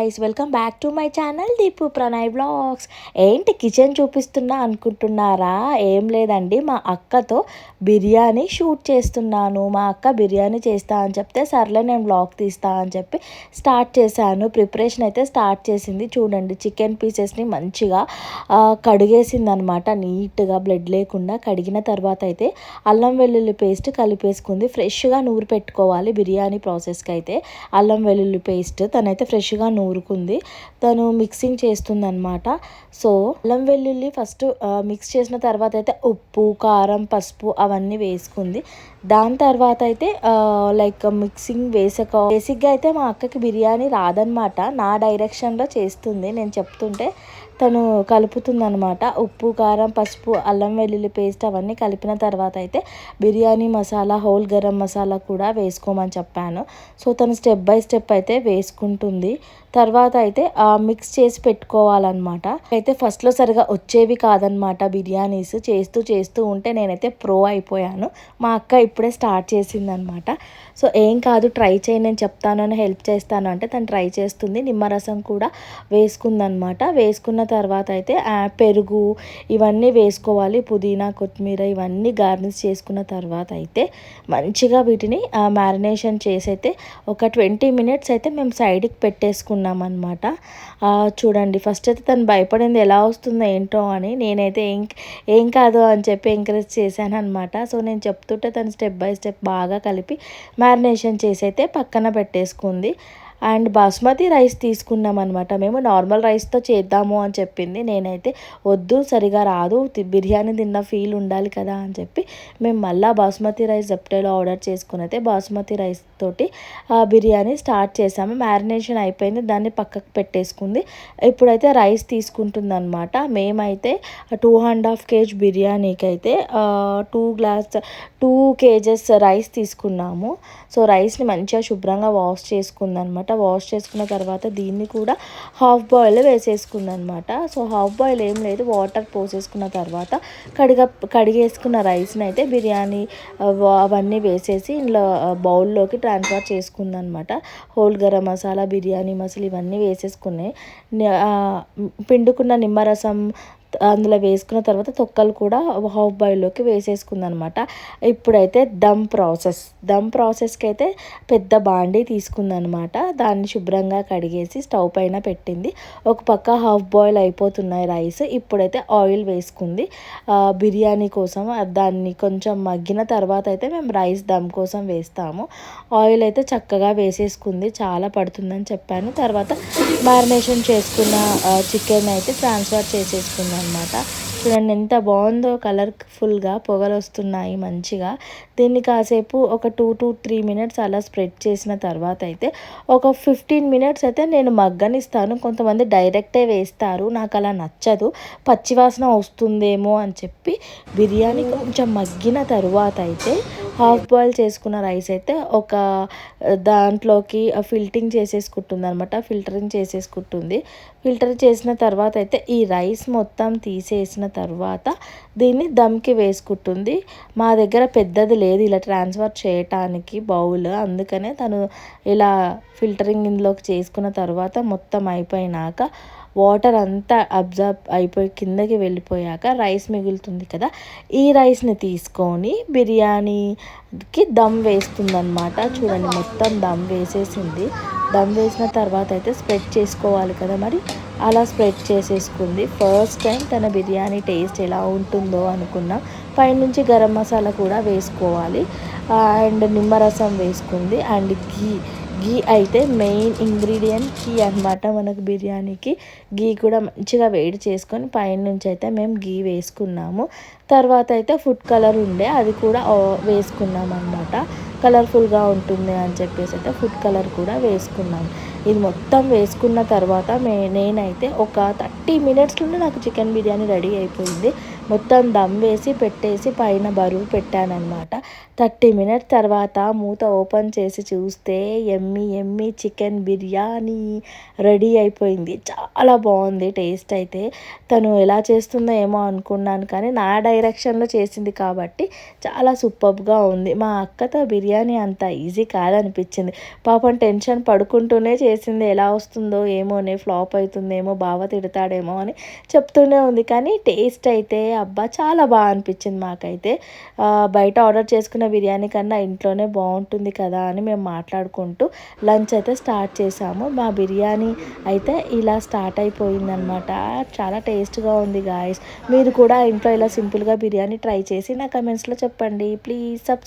Guys, welcome back to my channel Deepu Pranay vlogs. ఏంటి kitchen చూపిస్తున్నా అనుకుంటున్నారా? ఏం లేదండి, మా అక్కతో బిర్యానీ షూట్ చేస్తున్నాను. మా అక్క బిర్యానీ చేస్తా అని చెప్తే సర్లే నేను వ్లాగ్ తీస్తా అని చెప్పి స్టార్ట్ చేశాను. ప్రిపరేషన్ అయితే స్టార్ట్ చేసింది. చూడండి, చికెన్ పీసెస్ని మంచిగా కడిగేసింది అనమాట. నీట్గా బ్లడ్ లేకుండా కడిగిన తర్వాత అయితే అల్లం వెల్లుల్లి పేస్ట్ కలిపేసుకుంది. ఫ్రెష్గా నూరు పెట్టుకోవాలి బిర్యానీ ప్రాసెస్కి. అయితే అల్లం వెల్లుల్లి పేస్ట్ తనైతే ఫ్రెష్గా నూరుకుంది. తను మిక్సింగ్ చేస్తుంది అనమాట. సో అల్లం వెల్లుల్లి ఫస్ట్ మిక్స్ చేసిన తర్వాత అయితే ఉప్పు, కారం, పసుపు అవన్నీ వేసుకుంది. దాని తర్వాత అయితే లైక్ మిక్సింగ్ బేసిక్గా అయితే మా అక్కకి బిర్యానీ రాదనమాట. నా డైరెక్షన్లో చేస్తుంది. నేను చెప్తుంటే తను కలుపుతుందనమాట. ఉప్పు, కారం, పసుపు, అల్లం వెల్లుల్లి పేస్ట్ అవన్నీ కలిపిన తర్వాత అయితే బిర్యానీ మసాలా, హోల్ గరం మసాలా కూడా వేసుకోమని చెప్పాను. సో తను స్టెప్ బై స్టెప్ అయితే వేసుకుంటుంది. తర్వాత అయితే మిక్స్ చేసి పెట్టుకోవాలన్నమాట. అయితే ఫస్ట్లో సరిగా వచ్చేవి కాదనమాట బిర్యానీస్. చేస్తూ ఉంటే నేనైతే ప్రో అయిపోయాను. మా అక్క ఇప్పుడే స్టార్ట్ చేసిందనమాట. సో ఏం కాదు, ట్రై చేయి, నేను చెప్తాను అని హెల్ప్ చేస్తాను అంటే తను ట్రై చేస్తుంది. నిమ్మరసం కూడా వేసుకుందనమాట. వేసుకున్న తర్వాత అయితే పెరుగు ఇవన్నీ వేసుకోవాలి. పుదీనా, కొత్తిమీర ఇవన్నీ గార్నిష్ చేసుకున్న తర్వాత అయితే మంచిగా వీటిని మ్యారినేషన్ చేసి అయితే ఒక 20 మినిట్స్ అయితే మేము సైడ్కి పెట్టేసుకున్నాం అనమాట. చూడండి, ఫస్ట్ అయితే తను భయపడింది ఎలా వస్తుందో ఏంటో అని. నేనైతే ఏం కాదు అని చెప్పి ఎంకరేజ్ చేశాను అనమాట. సో నేను చెప్తుంటే తను స్టెప్ బై స్టెప్ బాగా కలిపి మ్యారినేషన్ చేసి అయితే పక్కన పెట్టేసుకుంది. అండ్ బాస్మతి రైస్ తీసుకున్నాం అనమాట. మేము నార్మల్ రైస్తో చేద్దాము అని చెప్పింది. నేనైతే వద్దు, సరిగా రాదు, బిర్యానీ తిన్న ఫీల్ ఉండాలి కదా అని చెప్పి మేము మళ్ళీ బాస్మతి రైస్ జెప్టోలో ఆర్డర్ చేసుకుని అయితే బాస్మతి రైస్ తోటి బిర్యానీ స్టార్ట్ చేసాము. మ్యారినేషన్ అయిపోయింది, దాన్ని పక్కకు పెట్టేసుకుంది. ఇప్పుడైతే రైస్ తీసుకుంటుంది అనమాట. మేమైతే 2.5 kg బిర్యానీకి అయితే 2 kgs రైస్ తీసుకున్నాము. సో రైస్ని మంచిగా శుభ్రంగా వాష్ చేసుకుందనమాట. వాష్ చేసుకున్న తర్వాత దీన్ని కూడా హాఫ్ బాయిల్ వేసేసుకుందనమాట. సో హాఫ్ బాయిల్ ఏం లేదు, వాటర్ పోసేసుకున్న తర్వాత కడిగేసుకున్న రైస్ని అయితే బిర్యానీ అవన్నీ వేసేసి ఇందులో బౌల్లోకి ట్రాన్స్ఫర్ చేసుకుందనమాట. హోల్ గరం మసాలా, బిర్యానీ మసాలా ఇవన్నీ వేసేసుకున్నాయి. పిండుకున్న నిమ్మరసం అందులో వేసుకున్న తర్వాత తొక్కలు కూడా హాఫ్ బాయిల్లోకి వేసేసుకుందనమాట. ఇప్పుడైతే దమ్ ప్రాసెస్కి అయితే పెద్ద బాండీ తీసుకుందనమాట. దాన్ని శుభ్రంగా కడిగేసి స్టవ్ పైన పెట్టింది. ఒక పక్క హాఫ్ బాయిల్ అయిపోతున్నాయి రైస్. ఇప్పుడైతే ఆయిల్ వేసుకుంది బిర్యానీ కోసం. దాన్ని కొంచెం మగ్గిన తర్వాత అయితే మేము రైస్ దమ్ కోసం వేస్తాము. ఆయిల్ అయితే చక్కగా వేసేసుకుంది. చాలా పడుతుందని చెప్పాను. తర్వాత మ్యారినేషన్ చేసుకున్న చికెన్ అయితే ట్రాన్స్ఫర్ చేసేసుకుంది అనమాట. చూడండి ఎంత బాగుందో, కలర్ఫుల్గా పొగలు వస్తున్నాయి మంచిగా. దీన్ని కాసేపు ఒక 2 to 3 minutes అలా స్ప్రెడ్ చేసిన తర్వాత అయితే ఒక 15 minutes అయితే నేను మగ్గనిస్తాను. కొంతమంది డైరెక్టే వేస్తారు, నాకు అలా నచ్చదు, పచ్చివాసన వస్తుందేమో అని చెప్పి బిర్యానీ కొంచెం మగ్గిన తర్వాత అయితే హాఫ్ బాయిల్ చేసుకున్న రైస్ అయితే ఒక దాంట్లోకి ఫిల్టరింగ్ చేసేసుకుంటుంది. ఫిల్టర్ చేసిన తర్వాత అయితే ఈ రైస్ మొత్తం తీసేసిన తర్వాత దీన్ని దమ్కి వేసుకుంటుంది. మా దగ్గర పెద్దది లేదు ఇలా ట్రాన్స్ఫర్ చేయటానికి బౌల్, అందుకనే తను ఇలా ఫిల్టరింగ్ ఇందులోకి చేసుకున్న తర్వాత మొత్తం అయిపోయినాక వాటర్ అంతా అబ్జర్బ్ అయిపోయి కిందకి వెళ్ళిపోయాక రైస్ మిగులుతుంది కదా, ఈ రైస్ని తీసుకొని బిర్యానీకి దమ్ వేస్తుందన్నమాట. చూడండి, మొత్తం దమ్ వేసేసింది. దమ్ వేసిన తర్వాత అయితే స్ప్రెడ్ చేసుకోవాలి కదా, మరి అలా స్ప్రెడ్ చేసేసుకుంది. ఫస్ట్ టైం తన బిర్యానీ టేస్ట్ ఎలా ఉంటుందో అనుకున్నాం. పైనుంచి గరం మసాలా కూడా వేసుకోవాలి అండ్ నిమ్మరసం వేసుకుంది. అండ్ గీ అయితే మెయిన్ ఇంగ్రీడియంట్, గీ అనమాట మనకు బిర్యానీకి. గీ కూడా మంచిగా వేడి చేసుకొని పైనుంచి అయితే మేము గీ వేసుకున్నాము. తర్వాత అయితే ఫుడ్ కలర్ ఉండే అది కూడా వేసుకున్నాం అనమాట. కలర్ఫుల్గా ఉంటుంది అని చెప్పేసి అయితే ఫుడ్ కలర్ కూడా వేసుకున్నాం. ఇది మొత్తం వేసుకున్న తర్వాత నేనైతే ఒక 30 minutesలోనే నాకు చికెన్ బిర్యానీ రెడీ అయిపోయింది. మొత్తం దమ్ వేసి పెట్టేసి పైన బరువు పెట్టానన్నమాట. 30 మినిట్స్ తర్వాత మూత ఓపెన్ చేసి చూస్తే యమ్మీ యమ్మీ చికెన్ బిర్యానీ రెడీ అయిపోయింది. చాలా బాగుంది టేస్ట్ అయితే. తను ఎలా చేస్తుందో ఏమో అనుకున్నాను, కానీ నా డైరెక్షన్లో చేసింది కాబట్టి చాలా సూపర్బ్గా ఉంది. మా అక్కతో బిర్యానీ అంత ఈజీ కాదనిపించింది. పాపం టెన్షన్ పడుకుంటూనే చేసింది. ఎలా వస్తుందో ఏమోనే, ఫ్లాప్ అవుతుందేమో, బావ తిడతాడేమో అని చెప్తూనే ఉంది. కానీ టేస్ట్ అయితే అబ్బా చాలా బాగా అనిపించింది మాకైతే. బయట ఆర్డర్ చేసుకున్న బిర్యానీ కన్నా ఇంట్లోనే బాగుంటుంది కదా అని మేము మాట్లాడుకుంటూ లంచ్ అయితే స్టార్ట్ చేసాము. మా బిర్యానీ అయితే ఇలా స్టార్ట్ అయిపోయిందనమాట. చాలా టేస్ట్గా ఉంది గాయస్. మీరు కూడా ఇంట్లో ఇలా సింపుల్గా బిర్యానీ ట్రై చేసి నా కమెంట్స్లో చెప్పండి. Please subscribe.